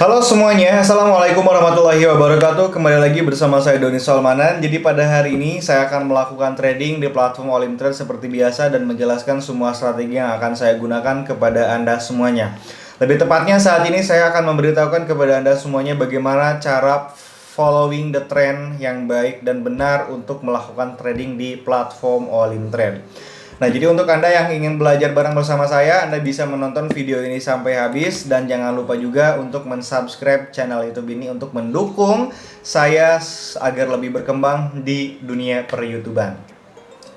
Halo semuanya, Assalamualaikum warahmatullahi wabarakatuh. Kembali lagi bersama saya Doni Solmanan. Jadi pada hari ini saya akan melakukan trading di platform All In Trade seperti biasa dan menjelaskan semua strategi yang akan saya gunakan kepada Anda semuanya. Lebih tepatnya saat ini saya akan memberitahukan kepada Anda semuanya bagaimana cara following the trend yang baik dan benar untuk melakukan trading di platform All In Trade. Nah, jadi untuk Anda yang ingin belajar bareng bersama saya, Anda bisa menonton video ini sampai habis. Dan jangan lupa juga untuk mensubscribe channel YouTube ini untuk mendukung saya agar lebih berkembang di dunia per-YouTuban.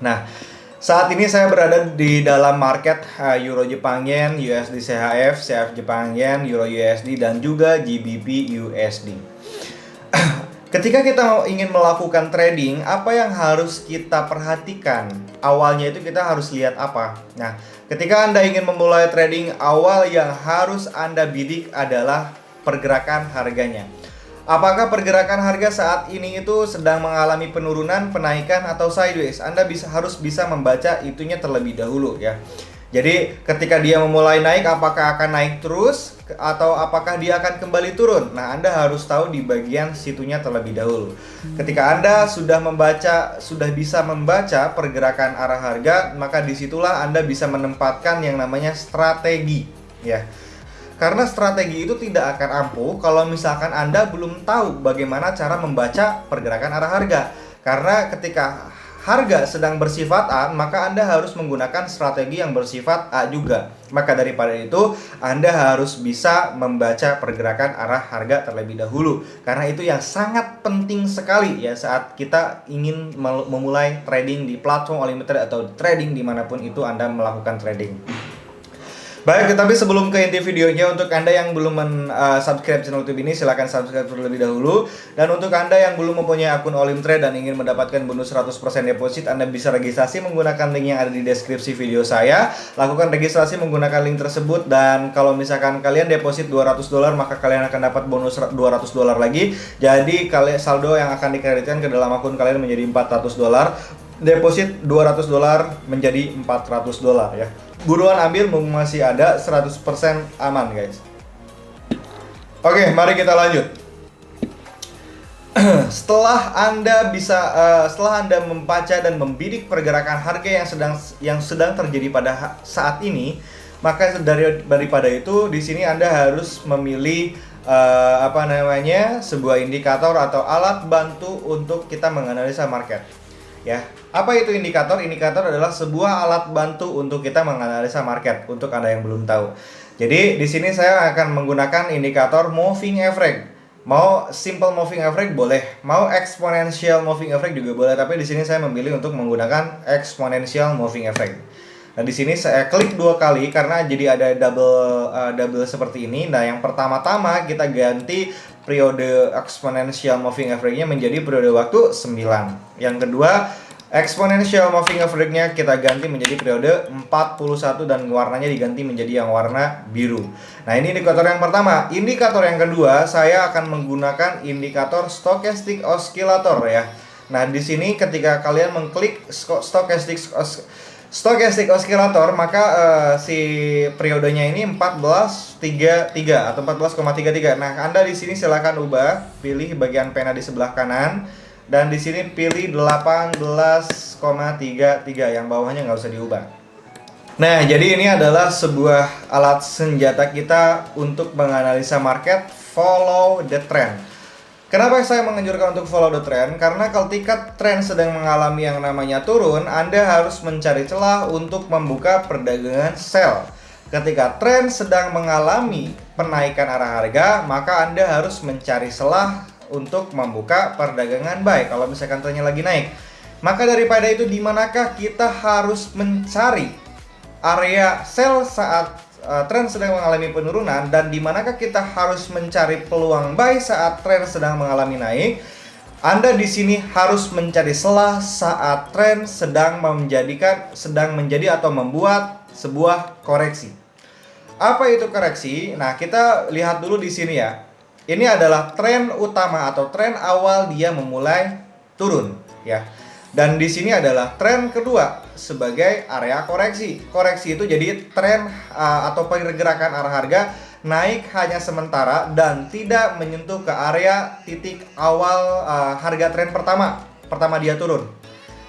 Nah, saat ini saya berada di dalam market Euro Jepang Yen, USD CHF, CHF Jepang Yen, Euro USD, dan juga GBP USD. Ketika kita ingin melakukan trading, apa yang harus kita perhatikan? Awalnya itu kita harus lihat apa? Nah, ketika Anda ingin memulai trading, awal yang harus Anda bidik adalah pergerakan harganya. Apakah pergerakan harga saat ini itu sedang mengalami penurunan, penaikan, atau sideways? Anda harus bisa membaca itunya terlebih dahulu ya. Jadi ketika dia memulai naik, apakah akan naik terus atau apakah dia akan kembali turun? Nah, Anda harus tahu di bagian situnya terlebih dahulu. Ketika Anda sudah bisa membaca pergerakan arah harga, maka disitulah Anda bisa menempatkan yang namanya strategi ya. Karena strategi itu tidak akan ampuh kalau misalkan Anda belum tahu bagaimana cara membaca pergerakan arah harga. Karena ketika harga sedang bersifat A, maka Anda harus menggunakan strategi yang bersifat A juga. Maka daripada itu, Anda harus bisa membaca pergerakan arah harga terlebih dahulu. Karena itu yang sangat penting sekali ya saat kita ingin memulai trading di platform All In Trade atau trading dimanapun itu Anda melakukan trading. Baik, tapi sebelum ke inti videonya, untuk Anda yang belum subscribe channel YouTube ini, silahkan subscribe terlebih dahulu. Dan untuk Anda yang belum mempunyai akun All In Trade dan ingin mendapatkan bonus 100% deposit, Anda bisa registrasi menggunakan link yang ada di deskripsi video saya. Lakukan registrasi menggunakan link tersebut, dan kalau misalkan kalian deposit $200, maka kalian akan dapat bonus $200 lagi. Jadi saldo yang akan dikreditkan ke dalam akun kalian menjadi $400. Deposit $200 menjadi $400 ya. Buruan ambil, masih ada 100% aman guys. Oke, mari kita lanjut. Setelah Anda membaca dan membidik pergerakan harga yang sedang terjadi pada saat ini, maka daripada itu di sini Anda harus memilih sebuah indikator atau alat bantu untuk kita menganalisa market. Ya, apa itu indikator? Indikator adalah sebuah alat bantu untuk kita menganalisa market. Untuk Anda yang belum tahu, jadi di sini saya akan menggunakan indikator moving average. Mau simple moving average boleh, mau exponential moving average juga boleh. Tapi di sini saya memilih untuk menggunakan exponential moving average. Nah, di sini saya klik 2 kali karena jadi ada double seperti ini. Nah, yang pertama-tama kita ganti periode exponential moving average-nya menjadi periode waktu 9. Yang kedua, exponential moving average-nya kita ganti menjadi periode 41 dan warnanya diganti menjadi yang warna biru. Nah, ini indikator yang pertama. Indikator yang kedua, saya akan menggunakan indikator stochastic oscillator ya. Nah, di sini ketika kalian mengklik stochastic oscillator, maka si periodenya ini 14.33 atau 14,33. Nah, Anda di sini silakan ubah, pilih bagian pena di sebelah kanan dan di sini pilih 18,33, yang bawahnya nggak usah diubah. Nah, jadi ini adalah sebuah alat senjata kita untuk menganalisa market, follow the trend. Kenapa saya menganjurkan untuk follow the trend? Karena ketika trend sedang mengalami yang namanya turun, Anda harus mencari celah untuk membuka perdagangan sell. Ketika trend sedang mengalami penaikan arah harga, maka Anda harus mencari celah untuk membuka perdagangan buy. Kalau misalkan trendnya lagi naik, maka daripada itu, di manakah kita harus mencari area sell saat tren sedang mengalami penurunan, dan di manakah kita harus mencari peluang buy saat tren sedang mengalami naik? Anda di sini harus mencari celah saat tren sedang menjadi atau membuat sebuah koreksi. Apa itu koreksi? Nah, kita lihat dulu di sini ya. Ini adalah tren utama atau tren awal dia memulai turun ya. Dan di sini adalah tren kedua sebagai area koreksi. Koreksi itu jadi tren atau pergerakan arah harga naik hanya sementara dan tidak menyentuh ke area titik awal harga tren pertama dia turun.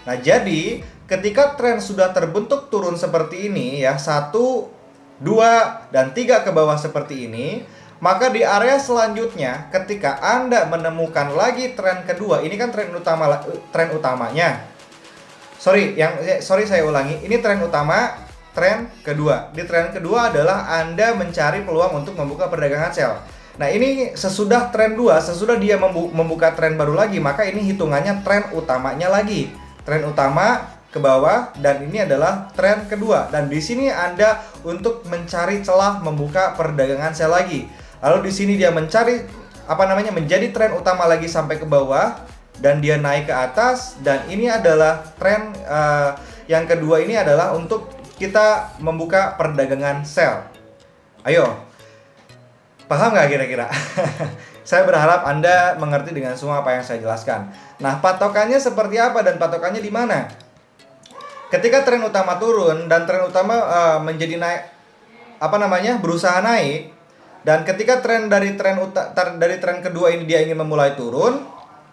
Nah, jadi ketika tren sudah terbentuk turun seperti ini ya, 1, 2, dan 3 ke bawah seperti ini, maka di area selanjutnya ketika Anda menemukan lagi tren kedua, ini kan tren utamanya. Sorry saya ulangi. Ini tren utama, tren kedua. Di tren kedua adalah Anda mencari peluang untuk membuka perdagangan sell. Nah, ini sesudah tren 2, sesudah dia membuka tren baru lagi, maka ini hitungannya tren utamanya lagi. Tren utama ke bawah dan ini adalah tren kedua. Dan di sini Anda untuk mencari celah membuka perdagangan sell lagi. Lalu di sini dia menjadi tren utama lagi sampai ke bawah dan dia naik ke atas, dan ini adalah tren yang kedua ini adalah untuk kita membuka perdagangan sell. Ayo, paham nggak kira-kira? Saya berharap Anda mengerti dengan semua apa yang saya jelaskan. Nah, patokannya seperti apa dan patokannya di mana? Ketika tren utama turun dan tren utama menjadi berusaha naik, dan ketika tren dari tren kedua ini dia ingin memulai turun,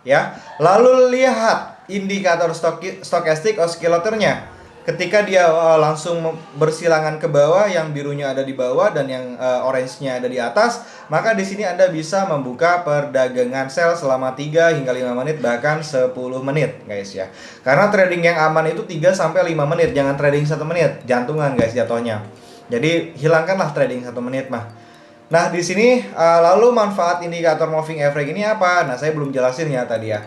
ya, lalu lihat indikator stokastik oscillator-nya. Ketika dia langsung bersilangan ke bawah, yang birunya ada di bawah dan yang orange-nya ada di atas, maka di sini Anda bisa membuka perdagangan sell selama 3 hingga 5 menit bahkan 10 menit, guys ya. Karena trading yang aman itu 3 sampai 5 menit, jangan trading 1 menit. Jantungan guys jatuhnya. Jadi hilangkanlah trading 1 menit mah. Nah, di sini lalu manfaat indikator moving average ini apa? Nah, saya belum jelasin ya tadi ya.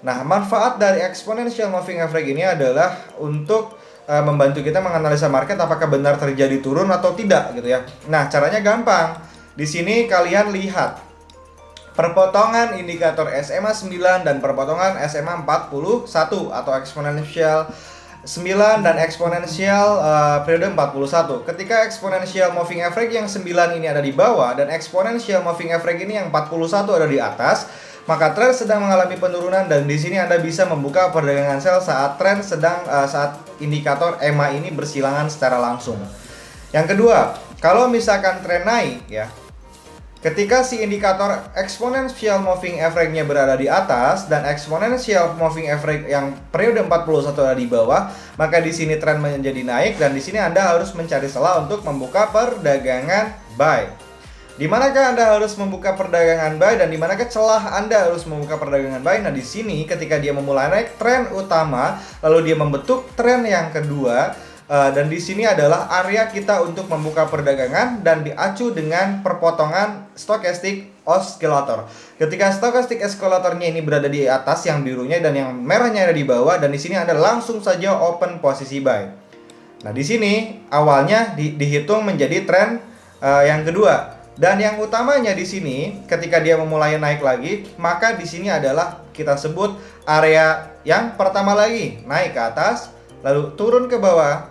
Nah, manfaat dari exponential moving average ini adalah untuk membantu kita menganalisa market apakah benar terjadi turun atau tidak gitu ya. Nah, caranya gampang. Di sini kalian lihat perpotongan indikator SMA 9 dan perpotongan SMA 41 atau exponential 9 dan eksponensial periode 41. Ketika eksponensial moving average yang 9 ini ada di bawah dan eksponensial moving average ini yang 41 ada di atas, maka tren sedang mengalami penurunan, dan di sini Anda bisa membuka perdagangan sell saat tren saat indikator EMA ini bersilangan secara langsung. Yang kedua, kalau misalkan tren naik ya, ketika si indikator exponential moving average-nya berada di atas dan exponential moving average yang periode 41 ada di bawah, maka di sini tren menjadi naik dan di sini Anda harus mencari celah untuk membuka perdagangan buy. Di manakah Anda harus membuka perdagangan buy dan di manakah celah Anda harus membuka perdagangan buy? Nah, di sini ketika dia memulai naik tren utama, lalu dia membentuk tren yang kedua, dan di sini adalah area kita untuk membuka perdagangan dan diacu dengan perpotongan stokastik oscillator. Ketika stokastik oscillatornya ini berada di atas yang birunya dan yang merahnya ada di bawah, dan di sini Anda langsung saja open posisi buy. Nah, di sini awalnya dihitung menjadi tren yang kedua, dan yang utamanya di sini ketika dia memulai naik lagi, maka di sini adalah kita sebut area yang pertama lagi, naik ke atas lalu turun ke bawah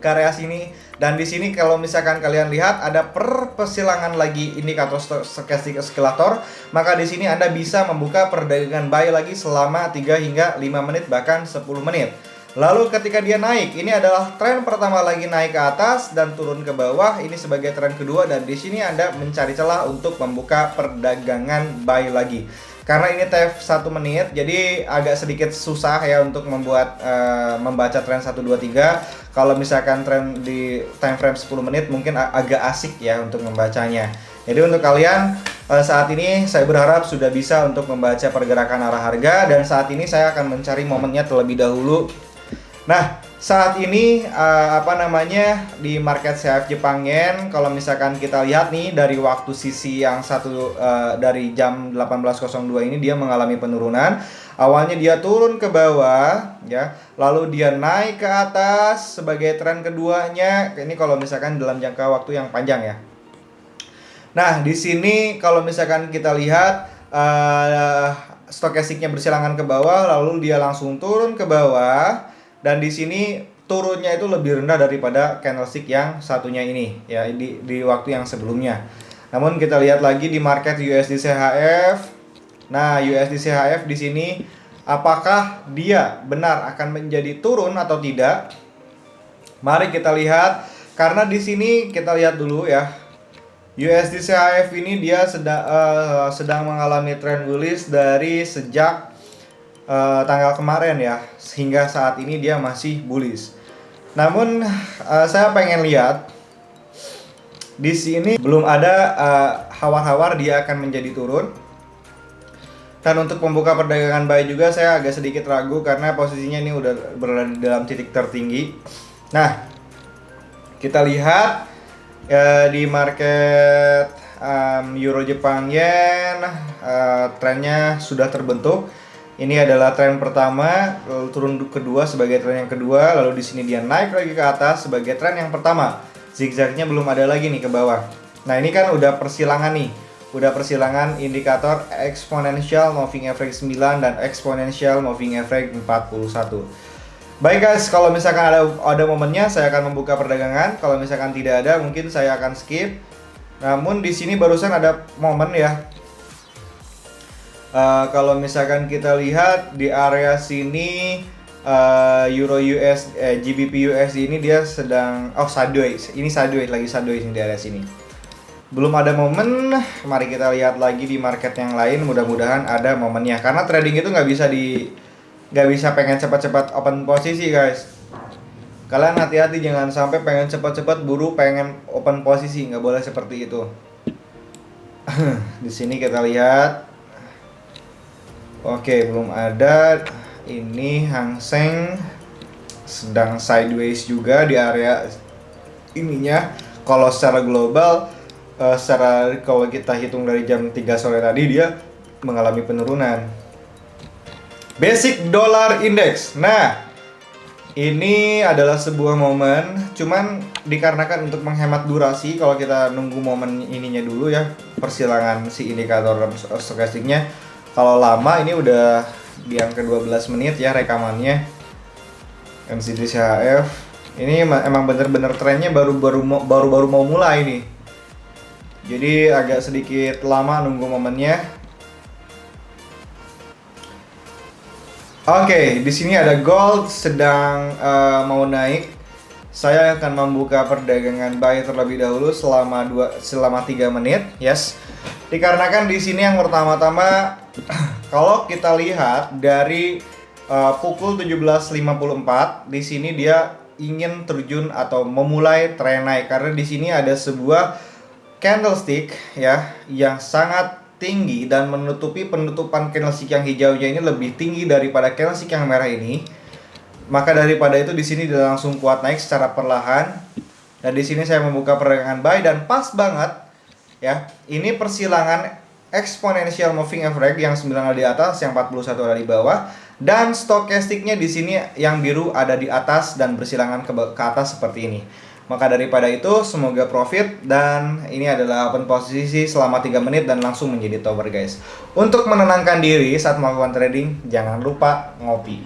ke area sini, dan di sini kalau misalkan kalian lihat ada persilangan lagi indikator stokastik oscillator, maka di sini Anda bisa membuka perdagangan buy lagi selama 3 hingga 5 menit bahkan 10 menit. Lalu ketika dia naik, ini adalah tren pertama lagi naik ke atas dan turun ke bawah, ini sebagai tren kedua, dan di sini Anda mencari celah untuk membuka perdagangan buy lagi. Karena ini TF 1 menit, jadi agak sedikit susah ya untuk membaca tren 1, 2, 3. Kalau misalkan tren di time frame 10 menit mungkin agak asik ya untuk membacanya. Jadi untuk kalian saat ini saya berharap sudah bisa untuk membaca pergerakan arah harga, dan saat ini saya akan mencari momennya terlebih dahulu. Nah, saat ini di market CHF Jepang Yen, kalau misalkan kita lihat nih dari waktu sisi yang satu dari jam 18.02 ini dia mengalami penurunan. Awalnya dia turun ke bawah ya, lalu dia naik ke atas sebagai tren keduanya. Ini kalau misalkan dalam jangka waktu yang panjang ya. Nah, di sini kalau misalkan kita lihat stokastiknya bersilangan ke bawah, lalu dia langsung turun ke bawah. Dan di sini turunnya itu lebih rendah daripada candlestick yang satunya ini ya, di waktu yang sebelumnya. Namun kita lihat lagi di market USD CHF. Nah, USD CHF di sini apakah dia benar akan menjadi turun atau tidak? Mari kita lihat, karena di sini kita lihat dulu ya. USD CHF ini dia sedang mengalami tren bullish dari sejak tanggal kemarin ya, hingga saat ini dia masih bullish. Namun saya pengen lihat di sini belum ada hawar-hawar dia akan menjadi turun. Dan untuk pembuka perdagangan buy juga saya agak sedikit ragu karena posisinya ini udah berada di dalam titik tertinggi. Nah, kita lihat di market Euro Jepang Yen trennya sudah terbentuk. Ini adalah tren pertama, lalu turun kedua sebagai tren yang kedua, lalu di sini dia naik lagi ke atas sebagai tren yang pertama. Zigzagnya belum ada lagi nih ke bawah. Nah, ini kan udah persilangan nih. Udah persilangan indikator exponential moving average 9 dan exponential moving average 41. Baik guys, kalau misalkan ada momennya saya akan membuka perdagangan. Kalau misalkan tidak ada, mungkin saya akan skip. Namun di sini barusan ada momen ya. Kalau misalkan kita lihat di area sini Euro US GBP USD ini dia sedang sideways. Ini sideways lagi sideways di area sini. Belum ada momen, mari kita lihat lagi di market yang lain, mudah-mudahan ada momennya. Karena trading itu nggak bisa pengen cepat-cepat open posisi guys. Kalian hati-hati, jangan sampai pengen cepat-cepat buru pengen open posisi, nggak boleh seperti itu. Di sini kita lihat, oke belum ada. Ini Hang Seng sedang sideways juga di area ininya. Kalau secara global, kalau kita hitung dari jam 3 sore tadi dia mengalami penurunan. Basic Dollar Index. Nah, ini adalah sebuah momen, cuman dikarenakan untuk menghemat durasi, kalau kita nunggu momen ininya dulu ya, persilangan si indikator stokastiknya. Kalau lama ini udah di angka 12 menit ya rekamannya. NZD CHF. Ini emang bener-bener trennya baru mau mulai nih. Jadi agak sedikit lama nunggu momennya. Oke, di sini ada gold sedang mau naik. Saya akan membuka perdagangan buy terlebih dahulu selama 3 menit, yes. Dikarenakan di sini yang pertama-tama kalau kita lihat dari pukul 17.54 di sini dia ingin terjun atau memulai tren naik karena di sini ada sebuah candlestick ya yang sangat tinggi dan penutupan candlestick yang hijaunya ini lebih tinggi daripada candlestick yang merah ini. Maka daripada itu di sini dia langsung kuat naik secara perlahan. Dan di sini saya membuka perdagangan buy dan pas banget ya. Ini persilangan exponential moving average yang 9 ada di atas, yang 41 ada di bawah, dan stokastiknya di sini yang biru ada di atas dan bersilangan ke atas seperti ini. Maka daripada itu semoga profit, dan ini adalah open posisi selama 3 menit dan langsung menjadi tower guys. Untuk menenangkan diri saat melakukan trading, jangan lupa ngopi.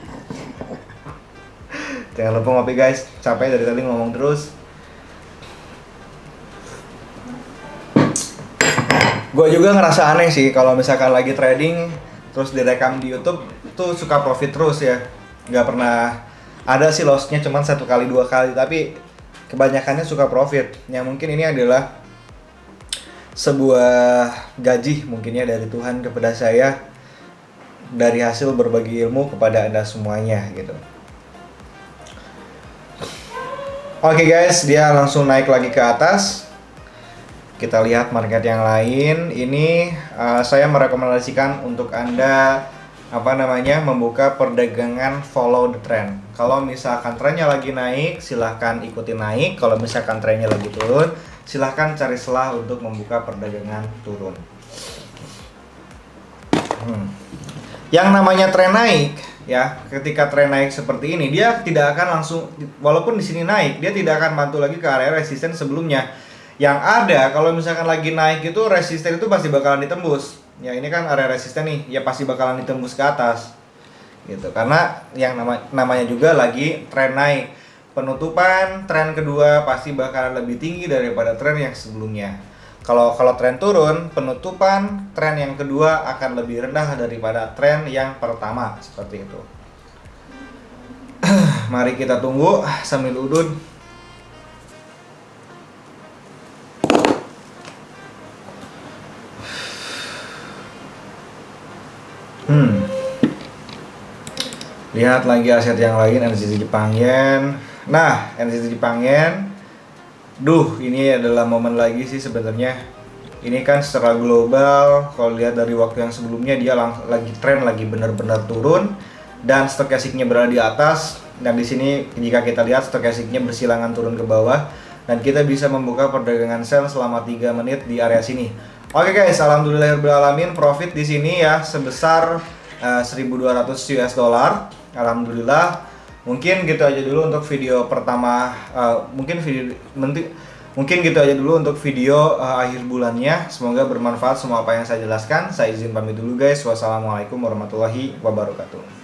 Jangan lupa ngopi guys, capek dari tadi ngomong terus. Gue juga ngerasa aneh sih kalau misalkan lagi trading terus direkam di YouTube tuh suka profit terus ya. Nggak pernah ada sih lossnya, cuman 1 kali 2 kali, tapi kebanyakannya suka profit. Ya mungkin ini adalah sebuah gaji mungkin ya dari Tuhan kepada saya dari hasil berbagi ilmu kepada Anda semuanya gitu. Oke guys, dia langsung naik lagi ke atas. Kita lihat market yang lain. Ini saya merekomendasikan untuk Anda membuka perdagangan follow the trend. Kalau misalkan trennya lagi naik, silahkan ikuti naik. Kalau misalkan trennya lagi turun, silahkan cari celah untuk membuka perdagangan turun. Yang namanya tren naik, ya, ketika tren naik seperti ini, dia tidak akan langsung, walaupun di sini naik, dia tidak akan bantu lagi ke area resisten sebelumnya. Yang ada, kalau misalkan lagi naik itu resisten itu pasti bakalan ditembus. Ya ini kan area resisten nih, ya pasti bakalan ditembus ke atas gitu, karena yang namanya juga lagi tren naik. Penutupan tren kedua pasti bakalan lebih tinggi daripada tren yang sebelumnya. Kalau tren turun, penutupan tren yang kedua akan lebih rendah daripada tren yang pertama, seperti itu. Mari kita tunggu sambil udun. Hmm. Lihat lagi aset yang lain, NCT Jepang Yen. Nah, NCT Jepang Yen. Duh, ini adalah momen lagi sih sebenarnya. Ini kan secara global, kalau lihat dari waktu yang sebelumnya dia lagi tren, lagi benar-benar turun dan stokastiknya berada di atas. Dan di sini jika kita lihat stokastiknya bersilangan turun ke bawah dan kita bisa membuka perdagangan sell selama 3 menit di area sini. Oke guys, alhamdulillahirobbilalamin, profit di sini ya sebesar 1.200 US dollar. Alhamdulillah. Mungkin gitu aja dulu untuk video pertama. Mungkin gitu aja dulu untuk video akhir bulannya. Semoga bermanfaat semua apa yang saya jelaskan. Saya izin pamit dulu guys. Wassalamualaikum warahmatullahi wabarakatuh.